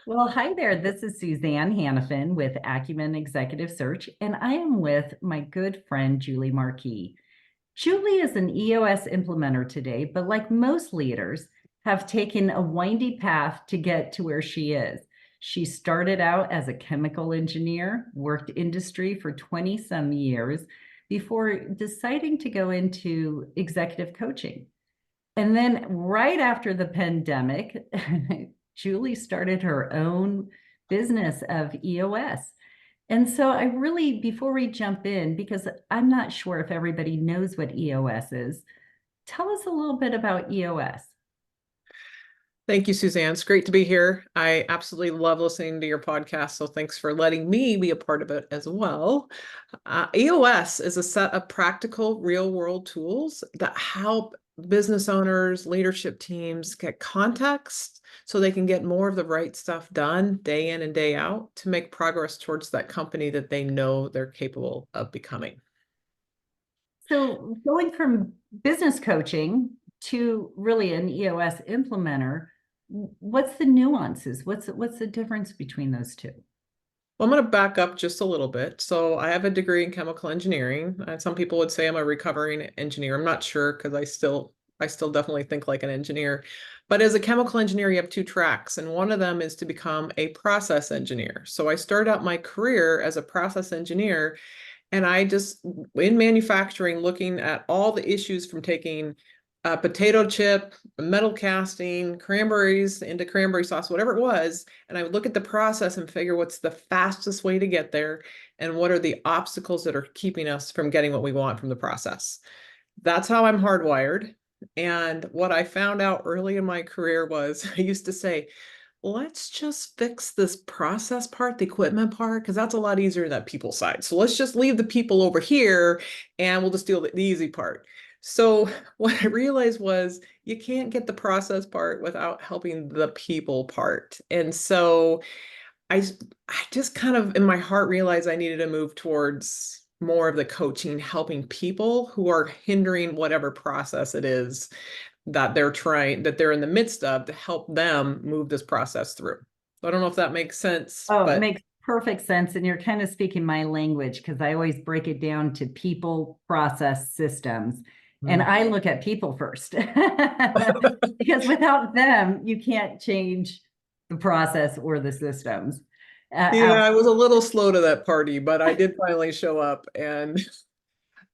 Well, hi there. This is Suzanne Hannafin with Acumen Executive Search, and I am with my good friend Julie Markee. Julie is an EOS implementer today, but like most leaders, have taken a windy path to get to where she is. She started out as a chemical engineer, worked industry for 20 some years before deciding to go into executive coaching. And then right after the pandemic, Julie started her own business of EOS. And so I really, before we jump in, because I'm not sure if everybody knows what EOS is, tell us a little bit about EOS. Thank you, Suzanne. It's great to be here. I absolutely love listening to your podcast, so thanks for letting me be a part of it as well. EOS is a set of practical real-world tools that help business owners, leadership teams get context so they can get more of the right stuff done day in and day out to make progress towards that company that they know they're capable of becoming. So going from business coaching to really an EOS implementer, what's the nuances? What's the difference between those two? Well, I'm going to back up just a little bit. So I have a degree in chemical engineering. Some people would say I'm a recovering engineer. I'm not sure because I still definitely think like an engineer. But as a chemical engineer, you have two tracks, and one of them is to become a process engineer. So I started out my career as a process engineer, and I just, in manufacturing, looking at all the issues from taking a potato chip, metal casting, cranberries into cranberry sauce, whatever it was. And I would look at the process and figure what's the fastest way to get there and what are the obstacles that are keeping us from getting what we want from the process. That's how I'm hardwired. And what I found out early in my career was I used to say, let's just fix this process part, the equipment part, because that's a lot easier than that people side. So let's just leave the people over here and we'll just deal with the easy part. So what I realized was you can't get the process part without helping the people part. And so I, I just kind of in my heart realized I needed to move towards more of the coaching, helping people who are hindering whatever process it is that they're in the midst of to help them move this process through. I don't know if that makes sense, Oh, it but makes perfect sense. And you're kind of speaking my language because I always break it down to people, process, systems. And mm. I look at people first because without them, you can't change the process or the systems. Yeah, I was a little slow to that party, but I did finally show up, and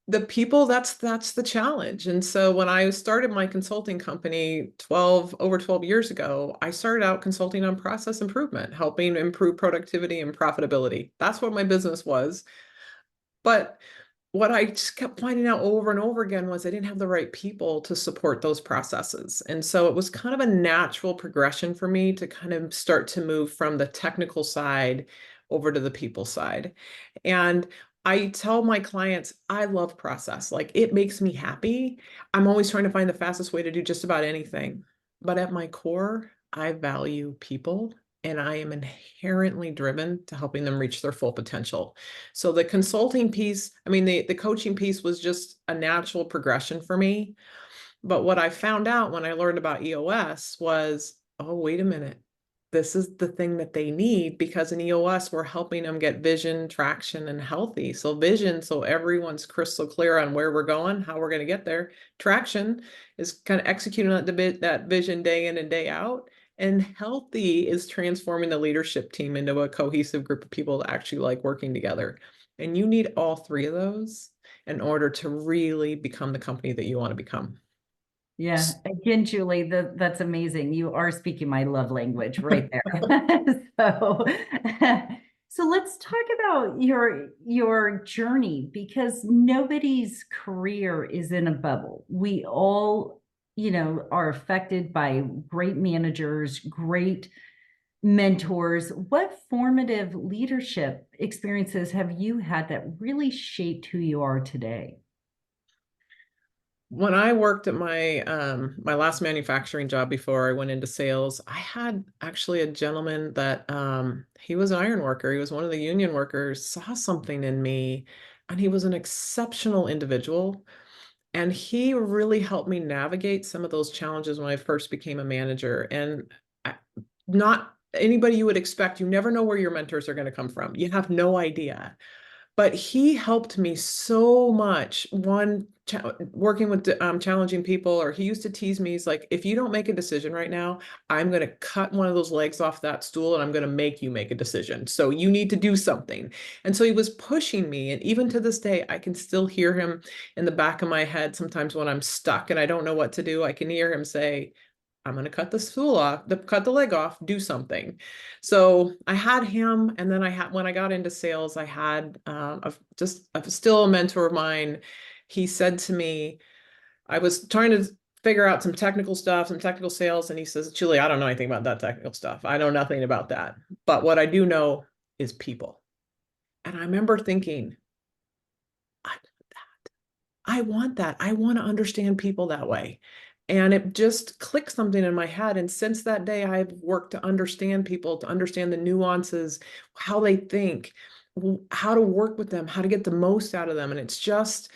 the people, that's the challenge. And so when I started my consulting company 12 years ago, I started out consulting on process improvement, helping improve productivity and profitability. That's what my business was. But what I just kept finding out over and over again was I didn't have the right people to support those processes. And so it was kind of a natural progression for me to kind of start to move from the technical side over to the people side. And I tell my clients, I love process. Like it makes me happy. I'm always trying to find the fastest way to do just about anything. But at my core, I value people and I am inherently driven to helping them reach their full potential. So the consulting piece, I mean, the coaching piece was just a natural progression for me. But what I found out when I learned about EOS was, oh, wait a minute. This is the thing that they need because in EOS, we're helping them get vision, traction, and healthy. So vision, so everyone's crystal clear on where we're going, how we're going to get there. Traction is kind of executing that vision day in and day out. And healthy is transforming the leadership team into a cohesive group of people that actually like working together. And you need all three of those in order to really become the company that you want to become. Yeah, again, Julie, that's amazing. You are speaking my love language right there. So, so let's talk about your journey because nobody's career is in a bubble. We all, are affected by great managers, great mentors. What formative leadership experiences have you had that really shaped who you are today? When I worked at my last manufacturing job before I went into sales, I had actually a gentleman that he was an iron worker. He was one of the union workers, saw something in me, and he was an exceptional individual. And he really helped me navigate some of those challenges when I first became a manager. And I, not anybody you would expect. You never know where your mentors are going to come from. You have no idea. But he helped me so much. One, working with challenging people, or he used to tease me. He's like, if you don't make a decision right now, I'm going to cut one of those legs off that stool and I'm going to make you make a decision. So you need to do something. And so he was pushing me. And even to this day, I can still hear him in the back of my head. Sometimes when I'm stuck and I don't know what to do, I can hear him say, I'm going to cut the stool off, cut the leg off, do something. So I had him. And then when I got into sales, I had still a mentor of mine. He said to me, I was trying to figure out some technical stuff, some technical sales. And he says, Julie, I don't know anything about that technical stuff. I know nothing about that. But what I do know is people. And I remember thinking, I want that. I want to understand people that way. And it just clicked something in my head. And since that day, I've worked to understand people, to understand the nuances, how they think, how to work with them, how to get the most out of them. And it's just,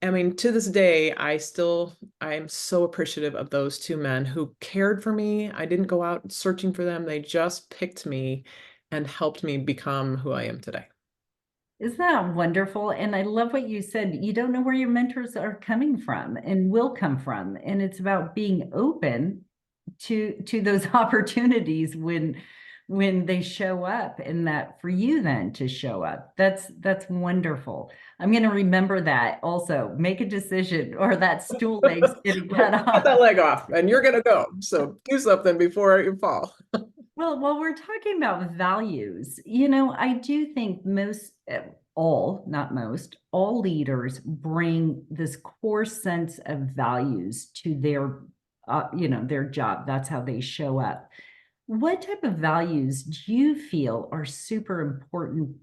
I mean, to this day, I'm so appreciative of those two men who cared for me. I didn't go out searching for them. They just picked me and helped me become who I am today. Isn't that wonderful? And I love what you said. You don't know where your mentors are coming from and will come from. And it's about being open to those opportunities when they show up, and that for you then to show up. That's wonderful. I'm going to remember that also. Make a decision or that stool leg's getting cut Cut off. that leg off and you're going to go. So do something before you fall. Well, while we're talking about values, I do think not most, all leaders bring this core sense of values to their job. That's how they show up. What type of values do you feel are super important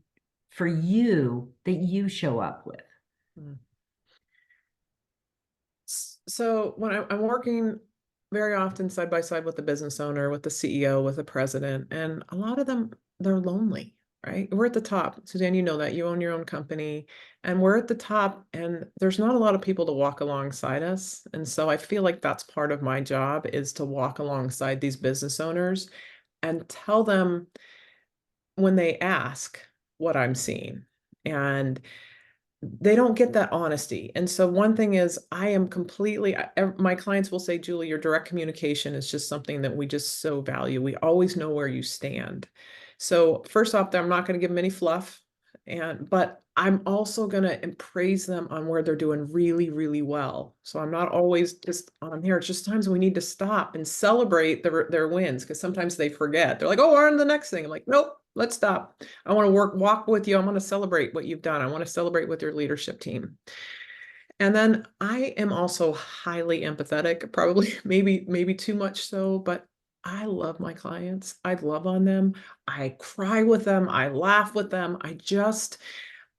for you that you show up with? Mm. So when I'm working very often side by side with the business owner, with the CEO, with the president, and a lot of them, they're lonely, right? We're at the top. Suzanne, you know that you own your own company, and we're at the top, and there's not a lot of people to walk alongside us. And so I feel like that's part of my job, is to walk alongside these business owners and tell them when they ask what I'm seeing. And they don't get that honesty. And so one thing is, my clients will say, Julie, your direct communication is just something that we just so value. We always know where you stand. So first off, I'm not going to give them any fluff. But I'm also going to praise them on where they're doing really, really well. So I'm not always just on here. It's just times we need to stop and celebrate their wins, because sometimes they forget. They're like, oh, we're on the next thing. I'm like, nope, let's stop. I want to walk with you. I want to celebrate what you've done. I want to celebrate with your leadership team. And then I am also highly empathetic, probably maybe too much so, but I love my clients. I love on them. I cry with them. I laugh with them.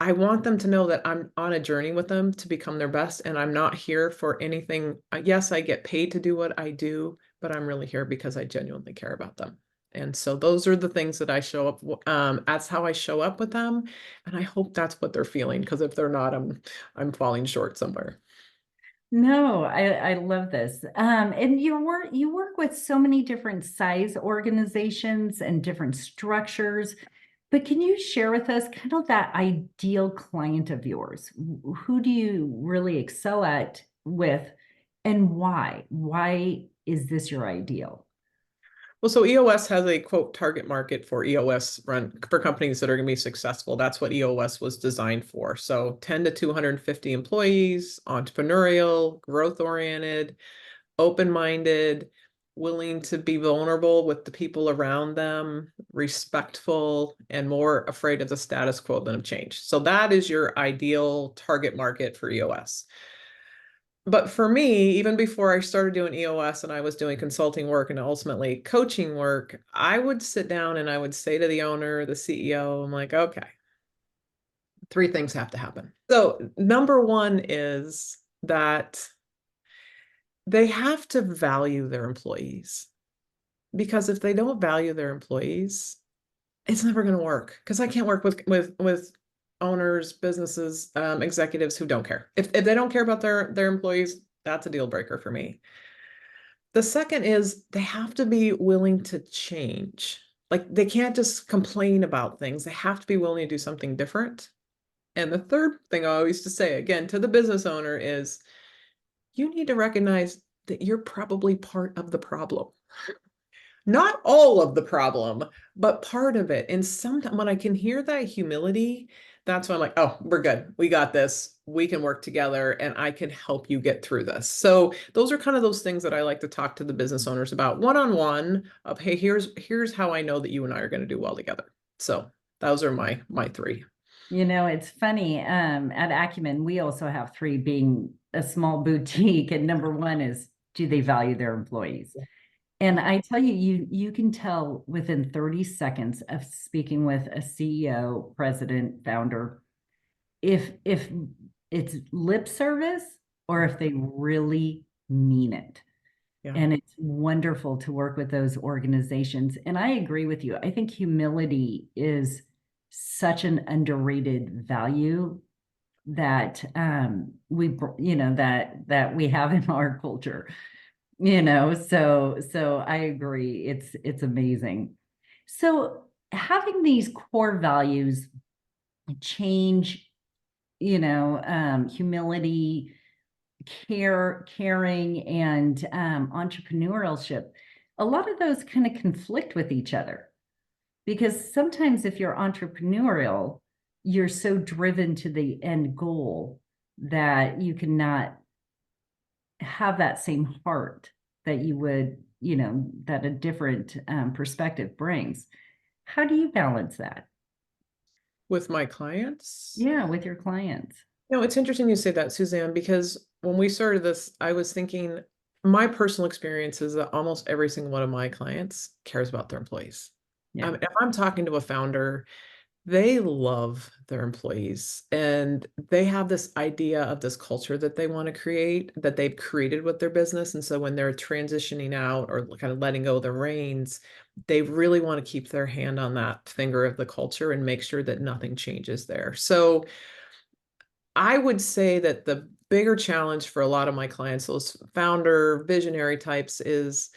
I want them to know that I'm on a journey with them to become their best, and I'm not here for anything. Yes, I get paid to do what I do, but I'm really here because I genuinely care about them. And so those are the things that I show up. That's how I show up with them, and I hope that's what they're feeling. Because if they're not, I'm falling short somewhere. No, I love this. And you work with so many different size organizations and different structures. But can you share with us kind of that ideal client of yours? Who do you really excel at with, and why? Why is this your ideal? Well, so EOS has a quote target market for EOS run for companies that are going to be successful. That's what EOS was designed for. So 10 to 250 employees, entrepreneurial, growth oriented, open-minded, willing to be vulnerable with the people around them, respectful, and more afraid of the status quo than of change. So that is your ideal target market for EOS. But for me, even before I started doing EOS and I was doing consulting work and ultimately coaching work, I would sit down and I would say to the owner, the CEO, I'm like, okay, three things have to happen. So number one is that they have to value their employees, because if they don't value their employees, it's never going to work. Because I can't work with owners, businesses, executives who don't care. If they don't care about their employees, that's a deal breaker for me. The second is they have to be willing to change. like they can't just complain about things. They have to be willing to do something different. And the third thing I always to say again to the business owner is you need to recognize that you're probably part of the problem. Not all of the problem, but part of it. And sometimes when I can hear that humility, that's when I'm like, oh, we're good. We got this. We can work together and I can help you get through this. So those are kind of those things that I like to talk to the business owners about one-on-one of, hey, here's how I know that you and I are going to do well together. So those are my three. It's funny. At Acumen, we also have three, being a small boutique. And number one is, do they value their employees? And I tell you, you can tell within 30 seconds of speaking with a CEO, president, founder, if it's lip service or if they really mean it. Yeah. And it's wonderful to work with those organizations. And I agree with you. I think humility is such an underrated value that that we have in our culture. So I agree. It's amazing. So having these core values change, humility, caring, and entrepreneurship, a lot of those kind of conflict with each other because sometimes if you're entrepreneurial, you're so driven to the end goal that you cannot have that same heart that you would, that a different perspective brings. How do you balance that? With my clients. Yeah, with your clients. It's interesting you say that, Suzanne, because when we started this, I was thinking my personal experience is that almost every single one of my clients cares about their employees. Yeah. If I'm talking to a founder, they love their employees and they have this idea of this culture that they want to create, that they've created with their business. And so when they're transitioning out or kind of letting go of the reins, they really want to keep their hand on that finger of the culture and make sure that nothing changes there. So I would say that the bigger challenge for a lot of my clients, those founder visionary types, is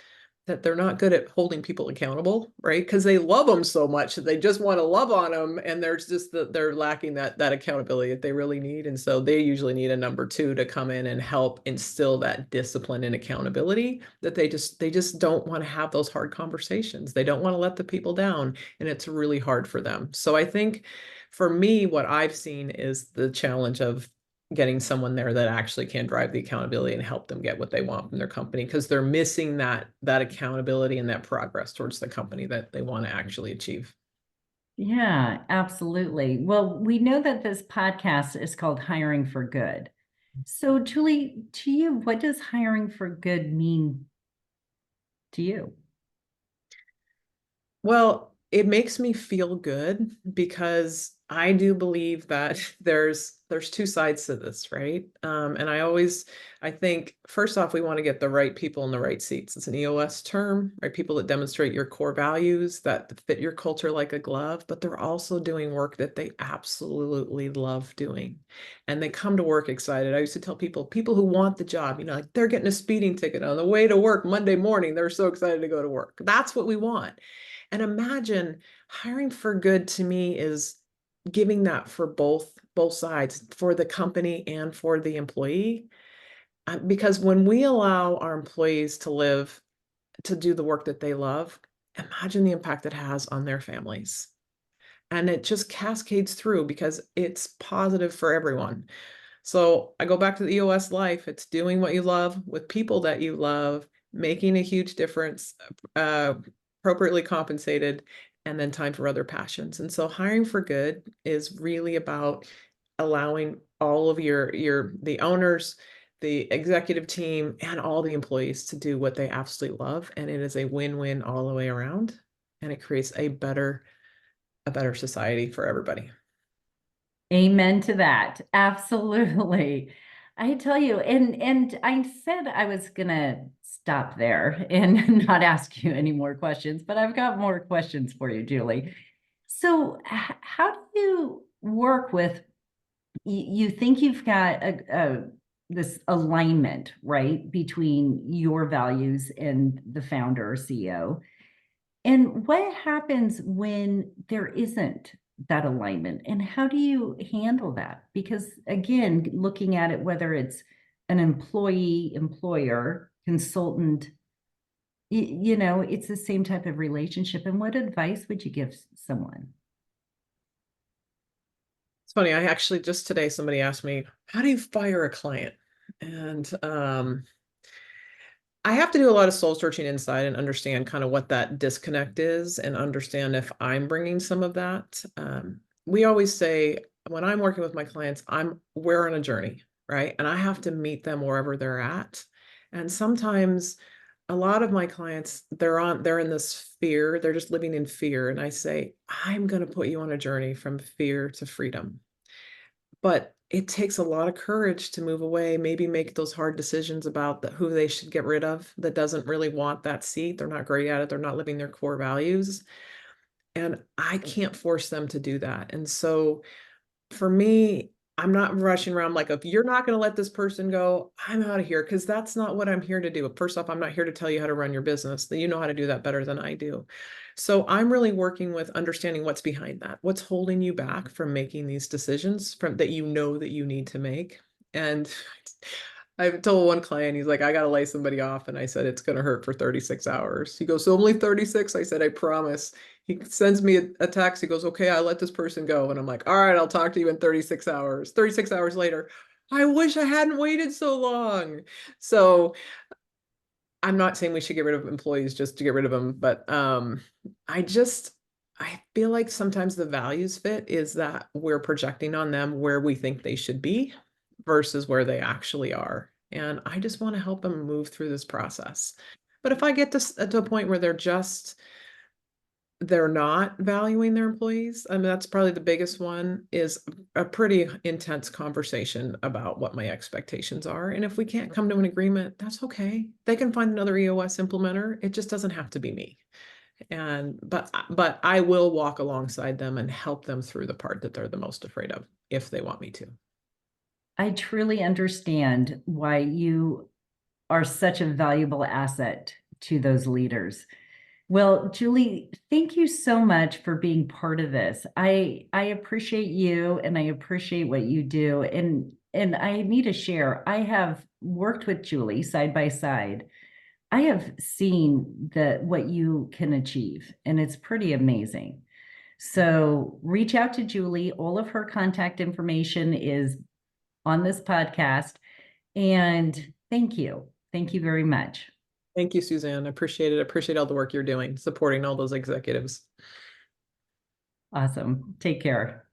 that they're not good at holding people accountable, right? Because they love them so much that they just want to love on them, and there's just they're lacking that accountability that they really need, and so they usually need a number two to come in and help instill that discipline and accountability that they just don't want to have those hard conversations. They don't want to let the people down, and it's really hard for them. So I think for me, what I've seen is the challenge of getting someone there that actually can drive the accountability and help them get what they want from their company because they're missing that accountability and that progress towards the company that they want to actually achieve. Yeah, absolutely. Well, we know that this podcast is called Hiring for Good. So, Julie, to you, what does hiring for good mean to you? Well, it makes me feel good because I do believe that there's two sides to this, right? And I think first off, we want to get the right people in the right seats. It's an EOS term, right? People that demonstrate your core values that fit your culture like a glove, but they're also doing work that they absolutely love doing. And they come to work excited. I used to tell people who want the job, like they're getting a speeding ticket on the way to work Monday morning. They're so excited to go to work. That's what we want. And imagine hiring for good to me is giving that for both sides, for the company and for the employee. Because when we allow our employees to do the work that they love, imagine the impact it has on their families. And it just cascades through because it's positive for everyone. So I go back to the EOS life. It's doing what you love with people that you love, making a huge difference, uh, appropriately compensated, and then time for other passions. And so hiring for good is really about allowing all of the owners, the executive team, and all the employees to do what they absolutely love. And it is a win-win all the way around. And it creates a better society for everybody. Amen to that. Absolutely. I tell you, and I said I was gonna stop there and not ask you any more questions, but I've got more questions for you, Julie. So, how do you work with you think you've got this alignment, right, between your values and the founder or CEO. And what happens when there isn't that alignment? And how do you handle that? Because again, looking at it, whether it's an employee, employer, consultant, it's the same type of relationship. And what advice would you give someone? It's funny, I actually just today somebody asked me, how do you fire a client? And I have to do a lot of soul searching inside and understand kind of what that disconnect is and understand if I'm bringing some of that. We always say when I'm working with my clients, we're on a journey, right? And I have to meet them wherever they're at. And sometimes a lot of my clients, they're in this fear, they're just living in fear. And I say, I'm going to put you on a journey from fear to freedom. But it takes a lot of courage to move away, maybe make those hard decisions about who they should get rid of that doesn't really want that seat. They're not great at it. They're not living their core values. And I can't force them to do that. And so for me, I'm not rushing around like, if you're not going to let this person go, I'm out of here, because that's not what I'm here to do. First off, I'm not here to tell you how to run your business. You know how to do that better than I do. So I'm really working with understanding what's behind that. What's holding you back from making these decisions that you know that you need to make. And I told one client, he's like, I got to lay somebody off. And I said, it's going to hurt for 36 hours. He goes, so only 36? I said, I promise. He sends me a text. He goes, okay, I'll let this person go. And I'm like, all right, I'll talk to you in 36 hours. 36 hours later, I wish I hadn't waited so long. So I'm not saying we should get rid of employees just to get rid of them, but I feel like sometimes the values fit is that we're projecting on them where we think they should be versus where they actually are. And I just want to help them move through this process. But if I get to a point where they're not valuing their employees, I mean, that's probably the biggest one, is a pretty intense conversation about what my expectations are. And if we can't come to an agreement, that's okay. They can find another EOS implementer. It just doesn't have to be me. But I will walk alongside them and help them through the part that they're the most afraid of if they want me to. I truly understand why you are such a valuable asset to those leaders. Well, Julie, thank you so much for being part of this. I appreciate you and I appreciate what you do. And I need to share, I have worked with Julie side by side. I have seen what you can achieve, and it's pretty amazing. So reach out to Julie. All of her contact information is on this podcast. And thank you. Thank you very much. Thank you, Suzanne. I appreciate it. I appreciate all the work you're doing, supporting all those executives. Awesome. Take care.